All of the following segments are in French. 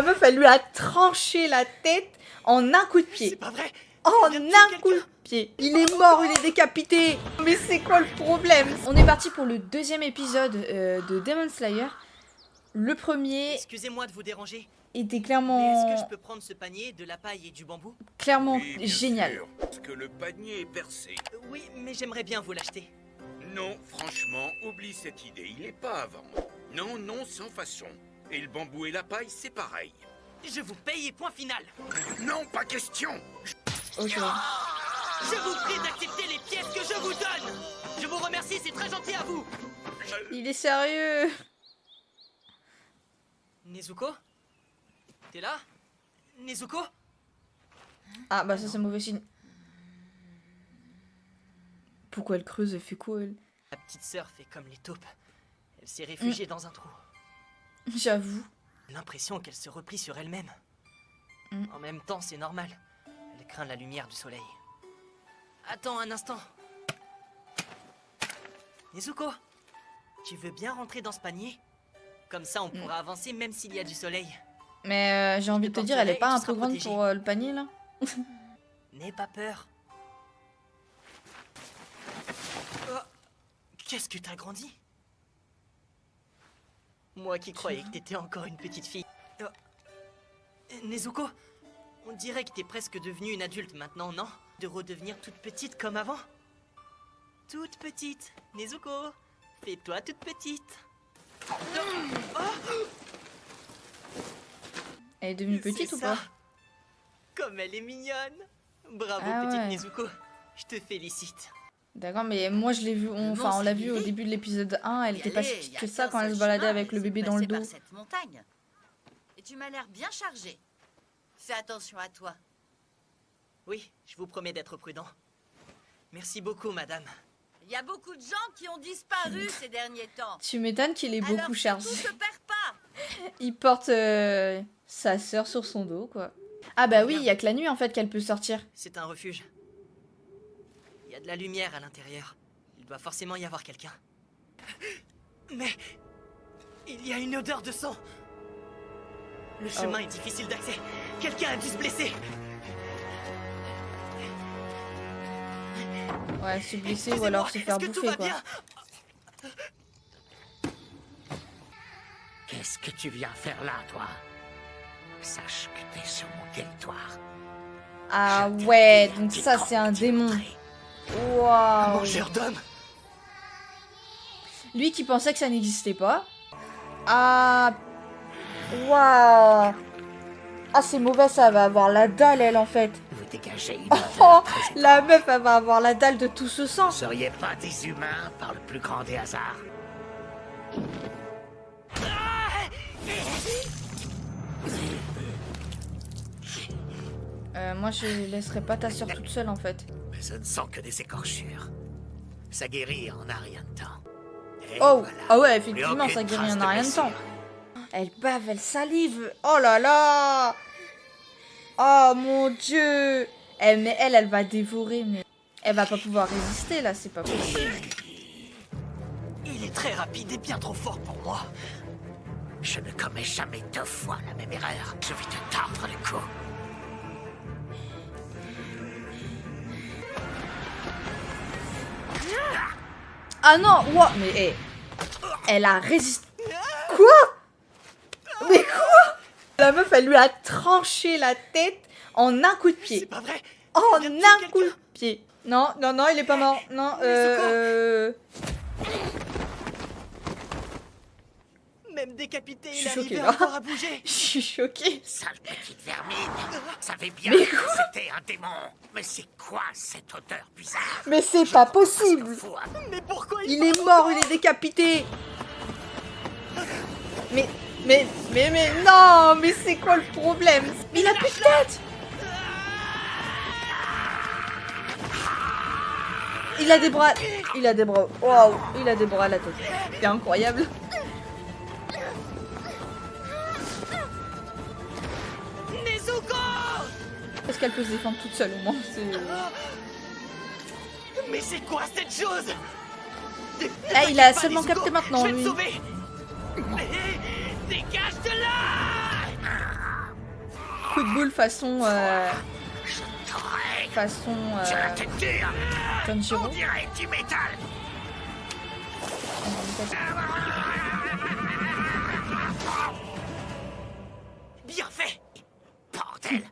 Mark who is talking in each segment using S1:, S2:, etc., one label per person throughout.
S1: La meuf, elle lui a tranché la tête en un coup de pied.
S2: C'est pas vrai.
S1: En un coup de pied. Il est mort, il est décapité. Mais c'est quoi le problème? On est parti pour le deuxième épisode de Demon Slayer. Le premier
S2: Excusez-moi de vous déranger.
S1: était
S2: Mais
S1: clairement...
S2: est-ce que je peux prendre ce panier, de la paille et du bambou?
S1: Clairement
S3: Oui, bien
S1: génial.
S3: sûr, parce que le panier est percé.
S2: Oui, mais j'aimerais bien vous l'acheter.
S3: Non, franchement, oublie cette idée, il n'est pas à vendre. Non, non, sans façon. Et le bambou et la paille, c'est pareil.
S2: Je vous paye et point final.
S3: Non, pas question.
S1: Ok.
S2: Je vous prie d'accepter les pièces que je vous donne. Je vous remercie, c'est très gentil à vous.
S1: Il est sérieux.
S2: Nezuko? T'es là? Nezuko?
S1: Ah bah ça c'est mauvais signe. Pourquoi elle creuse? Elle fait quoi elle?
S2: La petite sœur fait comme les taupes. Elle s'est réfugiée dans un trou.
S1: J'avoue.
S2: J'ai l'impression qu'elle se replie sur elle-même.
S1: Mm.
S2: En même temps, c'est normal. Elle craint la lumière du soleil. Attends un instant. Nezuko, tu veux bien rentrer dans ce panier? Comme ça, on pourra avancer même s'il y a du soleil.
S1: Mais j'ai envie de te dire, elle est pas un peu grande
S2: protégée.
S1: pour le panier là?
S2: N'aie pas peur. Oh, qu'est-ce que t'as grandi? Moi qui croyais que t'étais encore une petite fille. Oh. Nezuko, on dirait que t'es presque devenue une adulte maintenant, non? De redevenir toute petite comme avant? Toute petite, Nezuko, fais-toi toute petite.
S1: Elle est devenue
S2: C'est
S1: petite ou
S2: ça.
S1: pas?
S2: Comme elle est mignonne. Bravo,
S1: Ah
S2: petite
S1: ouais.
S2: Nezuko. Je te félicite.
S1: D'accord, mais moi je l'ai vu, enfin on l'a vu au début de l'épisode 1, elle était pas si petite que ça quand elle se baladait avec le bébé dans le dos.
S4: Cette montagne. Et tu m'as l'air bien chargé. Fais attention à toi.
S2: Oui, je vous promets d'être prudent. Merci beaucoup, madame.
S4: Il y a beaucoup de gens qui ont disparu ces derniers temps.
S1: Tu m'étonnes qu'il est beaucoup
S4: Alors
S1: chargé.
S4: surtout te perds pas.
S1: Il porte sa sœur sur son dos quoi. Ah bah oui, il y a que la nuit en fait qu'elle peut sortir.
S2: C'est un refuge. Il y a de la lumière à l'intérieur. Il doit forcément y avoir quelqu'un. Mais il y a une odeur de sang. Le chemin est difficile d'accès. Quelqu'un a dû se blesser.
S1: Ouais, se blesser ou alors se faire
S2: Est-ce que tout
S1: bouffer
S2: va
S1: quoi.
S2: bien?
S5: Qu'est-ce que tu viens faire là, toi? Sache que t'es sur mon territoire.
S1: Ah ouais, donc ça c'est un démon. Waouh.
S2: Mangeur d'hommes.
S1: Lui qui pensait que ça n'existait pas. Ah. Waouh. Ah c'est mauvais, ça va avoir la dalle elle en fait.
S5: Vous dégagez
S1: Oh, la meuf elle va avoir la dalle de tout ce sang.
S5: Vous seriez pas des humains par le plus grand des hasards.
S1: Moi je laisserai pas ta soeur toute seule en fait.
S5: Mais ce ne sont que des écorchures. Ça guérit en un rien de temps. Et
S1: Oh,
S5: voilà.
S1: ah ouais,
S5: Plus
S1: effectivement,
S5: aucune
S1: ça guérit
S5: trace
S1: en un rien de
S5: blessure.
S1: temps. Elle bave, elle salive. Oh là là. Oh mon dieu. Mais elle va dévorer, mais elle va pas pouvoir résister là, c'est pas possible.
S2: Il est très rapide et bien trop fort pour moi.
S5: Je ne commets jamais deux fois la même erreur. Je vais te tordre le cou.
S1: Ah non, ouah, mais elle a résisté. Quoi? Mais quoi? La meuf, elle lui a tranché la tête en un coup de
S2: C'est
S1: pied.
S2: pas vrai.
S1: En
S2: Y a-t-il
S1: un
S2: quelqu'un?
S1: coup de pied. Non, non, non, il est pas mort. Non,
S2: Même décapité,
S1: Je
S2: il
S1: suis choquée,
S2: arrivait
S1: là.
S2: encore à bouger.
S1: Je suis choquée.
S5: Sale petite vermine. Savais bien
S1: Mais
S5: que c'était un démon. Mais c'est quoi cette odeur bizarre?
S1: Mais c'est pas possible.
S5: Fou, hein.
S2: Mais pourquoi
S1: Il est mort, il est décapité. Mais non, mais c'est quoi le problème? Mais il a plus de tête. Il a des bras. Il a des bras. Waouh, il a des bras à la tête. C'est incroyable.
S2: Nezuko!
S1: Est-ce qu'elle peut se défendre toute seule au moins?
S2: Mais c'est quoi cette chose?
S1: Ah, il a
S2: Pas,
S1: seulement
S2: Nezuko,
S1: capté maintenant,
S2: Je vais te
S1: lui.
S2: sauver. Mais dégage de là!
S1: coup de boule façon...
S5: Je t'aurai.
S1: façon...
S5: J'ai la tête dure.
S1: Tanjiro.
S5: On dirait du métal.
S2: Bien fait.
S5: Bordel.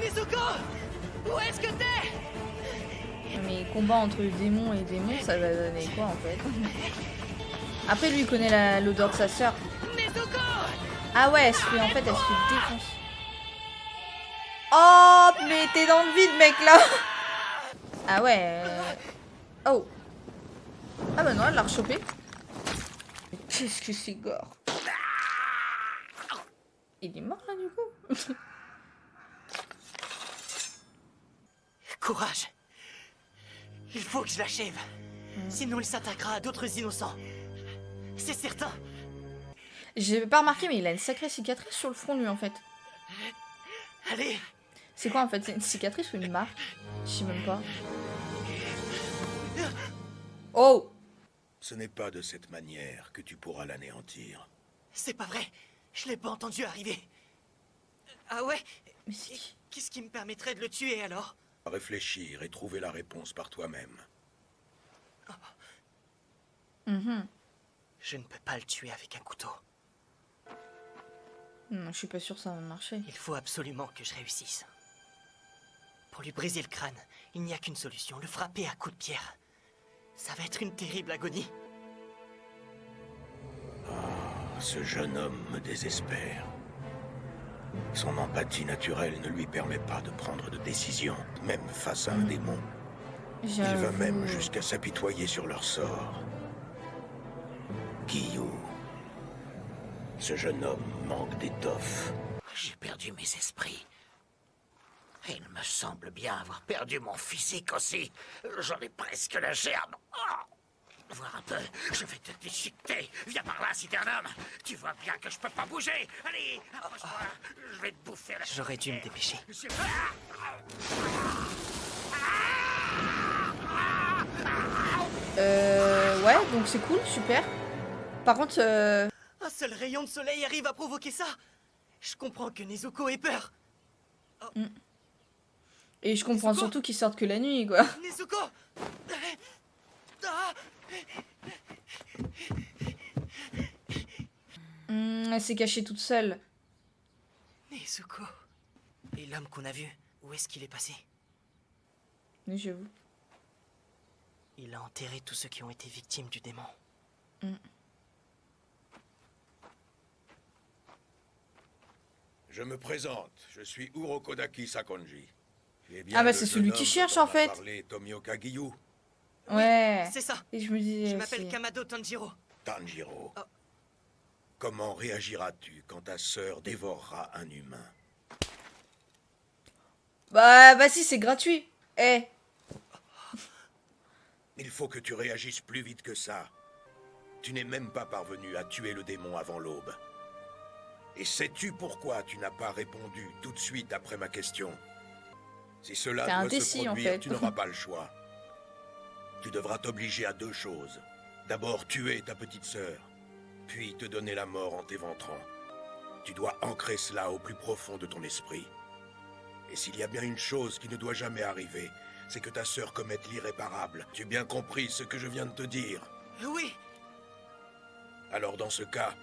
S2: Nezuko, où est-ce que t'es?
S1: Mais combat entre démons et démons, ça va donner quoi en fait? Après lui il connaît l'odeur de sa sœur.
S2: Nezuko!
S1: Ah ouais, elle se fait, en fait elle se fait défoncer. Oh mais t'es dans le vide mec là. Ah ouais. Oh. Ah bah non, elle l'a rechopé. Qu'est-ce que c'est gore. Il est mort là du coup.
S2: Courage. Il faut que je l'achève. Sinon il s'attaquera à d'autres innocents. C'est certain.
S1: J'ai pas remarqué mais il a une sacrée cicatrice sur le front lui en fait.
S2: Allez.
S1: C'est quoi en fait? C'est une cicatrice ou une marque? Je sais même pas. Oh!
S3: Ce n'est pas de cette manière que tu pourras l'anéantir.
S2: C'est pas vrai. Je l'ai pas entendu arriver. Ah ouais?
S1: Mais c'est qui?
S2: Qu'est-ce qui me permettrait de le tuer alors?
S3: Réfléchir et trouver la réponse par toi-même.
S1: Mhm.
S2: Je ne peux pas le tuer avec un couteau.
S1: Non, je suis pas sûre que ça va marcher.
S2: Il faut absolument que je réussisse. Pour lui briser le crâne, il n'y a qu'une solution, le frapper à coups de pierre. Ça va être une terrible agonie.
S3: Ce jeune homme me désespère. Son empathie naturelle ne lui permet pas de prendre de décision, même face à un démon. Il va
S1: J'avoue.
S3: même jusqu'à s'apitoyer sur leur sort. Guillou. Ce jeune homme manque d'étoffe.
S5: J'ai perdu mes esprits. Et il me semble bien avoir perdu mon physique aussi. J'en ai presque la gerbe. Oh, voir un peu, je vais te déchiqueter. Viens par là si t'es un homme. Tu vois bien que je peux pas bouger. Allez, approche-toi. Je vais te bouffer la...
S2: J'aurais dû me dépêcher.
S1: Ouais, donc c'est cool, super. Par contre,
S2: Un seul rayon de soleil arrive à provoquer ça. Je comprends que Nezuko ait peur.
S1: et je comprends
S2: Nezuko
S1: surtout qu'ils sortent que la nuit, quoi.
S2: Nezuko! Ah!
S1: Elle s'est cachée toute seule.
S2: Nezuko. Et l'homme qu'on a vu, où est-ce qu'il est passé?
S1: Mais j'avoue.
S2: Il a enterré tous ceux qui ont été victimes du démon.
S3: Je me présente, je suis Urokodaki Sakonji.
S1: Ah bah, c'est celui qui cherche, en fait.
S3: Tomioka Guillou,
S1: Ouais.
S2: C'est ça.
S1: Et je me disais.
S2: Je m'appelle
S1: c'est-
S2: Kamado Tanjiro.
S3: Tanjiro.
S2: Oh.
S3: Comment réagiras-tu quand ta sœur dévorera un humain?
S1: Bah, vas-y, c'est gratuit. Eh.
S3: Il faut que tu réagisses plus vite que ça. Tu n'es même pas parvenu à tuer le démon avant l'aube. Et sais-tu pourquoi tu n'as pas répondu tout de suite après ma question? Si cela
S1: T'es
S3: doit
S1: indécis,
S3: se
S1: en
S3: produire,
S1: fait.
S3: tu n'auras pas le choix. Tu devras t'obliger à deux choses. D'abord tuer ta petite sœur, puis te donner la mort en t'éventrant. Tu dois ancrer cela au plus profond de ton esprit. Et s'il y a bien une chose qui ne doit jamais arriver, c'est que ta sœur commette l'irréparable. Tu as bien compris ce que je viens de te dire?
S2: Oui.
S3: Alors dans ce cas,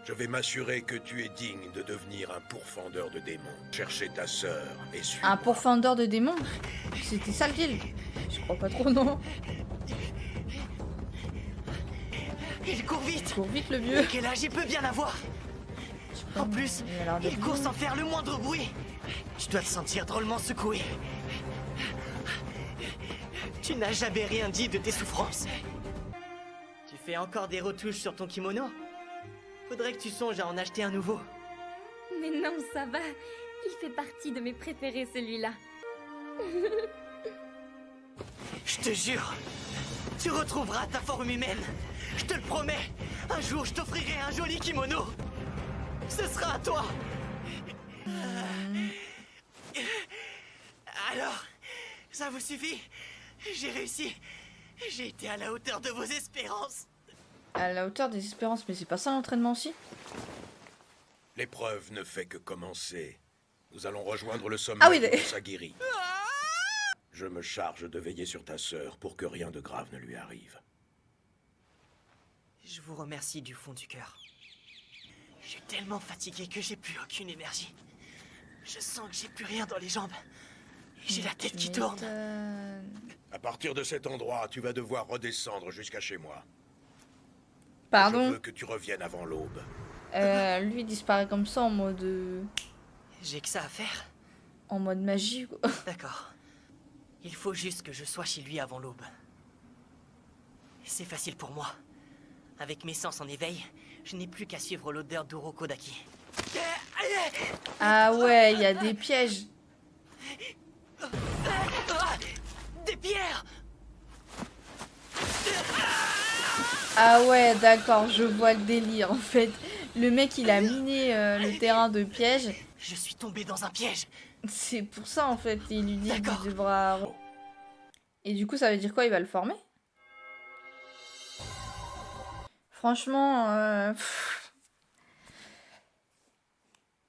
S3: je vais m'assurer que tu es digne de devenir un pourfendeur de démons. Chercher ta sœur et suis.
S1: Un pourfendeur de démons? C'était ça le deal? Je crois pas trop, non.
S2: Il court vite.
S1: Il court vite, le vieux.
S2: Quel âge il peut bien avoir? En plus,
S1: Il a l'air de
S2: il court
S1: bien.
S2: sans faire le moindre bruit. Je dois te sentir drôlement secoué. Tu n'as jamais rien dit de tes souffrances. Tu fais encore des retouches sur ton kimono? Faudrait que tu songes à en acheter un nouveau.
S6: Mais non, ça va. Il fait partie de mes préférés, celui-là.
S2: Je te jure, tu retrouveras ta forme humaine. Je te le promets. Un jour, je t'offrirai un joli kimono. Ce sera à toi. Alors, ça vous suffit? J'ai réussi. J'ai été à la hauteur de vos espérances.
S1: À la hauteur des espérances, mais c'est pas ça l'entraînement aussi?
S3: L'épreuve ne fait que commencer. Nous allons rejoindre le sommet
S1: Ah oui,
S3: de
S1: mais-
S3: Sagiri. Je me charge de veiller sur ta sœur pour que rien de grave ne lui arrive.
S2: Je vous remercie du fond du cœur. Je suis tellement fatigué que j'ai plus aucune énergie. Je sens que j'ai plus rien dans les jambes. Et j'ai la tête qui tourne.
S1: m'étonnes.
S3: À partir de cet endroit, tu vas devoir redescendre jusqu'à chez moi. Je
S1: Pardon,
S3: veux que tu reviennes avant l'aube.
S1: lui il disparaît comme ça
S2: J'ai que ça à faire.
S1: en mode magie, quoi.
S2: D'accord. Il faut juste que je sois chez lui avant l'aube. C'est facile pour moi. Avec mes sens en éveil, je n'ai plus qu'à suivre l'odeur d'Urokodaki.
S1: Ah ouais, il y a des pièges.
S2: Ah, des pierres!
S1: Ah ouais, d'accord, je vois le délire en fait. Le mec il a miné le terrain de piège.
S2: Je suis tombé dans un piège.
S1: C'est pour ça en fait, il lui dit
S2: D'accord.
S1: qu'il devra... Et du coup ça veut dire quoi, il va le former? Franchement,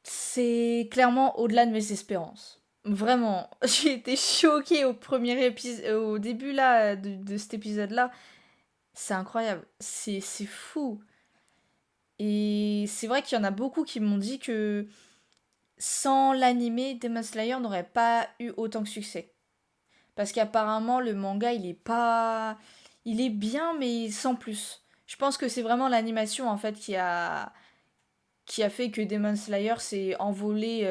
S1: c'est clairement au-delà de mes espérances. Vraiment, j'ai été choquée au début là de cet épisode-là. C'est incroyable, c'est fou. Et c'est vrai qu'il y en a beaucoup qui m'ont dit que sans l'animé, Demon Slayer n'aurait pas eu autant de succès. Parce qu'apparemment, le manga, il est pas... Il est bien, mais sans plus. Je pense que c'est vraiment l'animation, en fait, qui a fait que Demon Slayer s'est envolé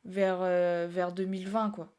S1: vers 2020, quoi.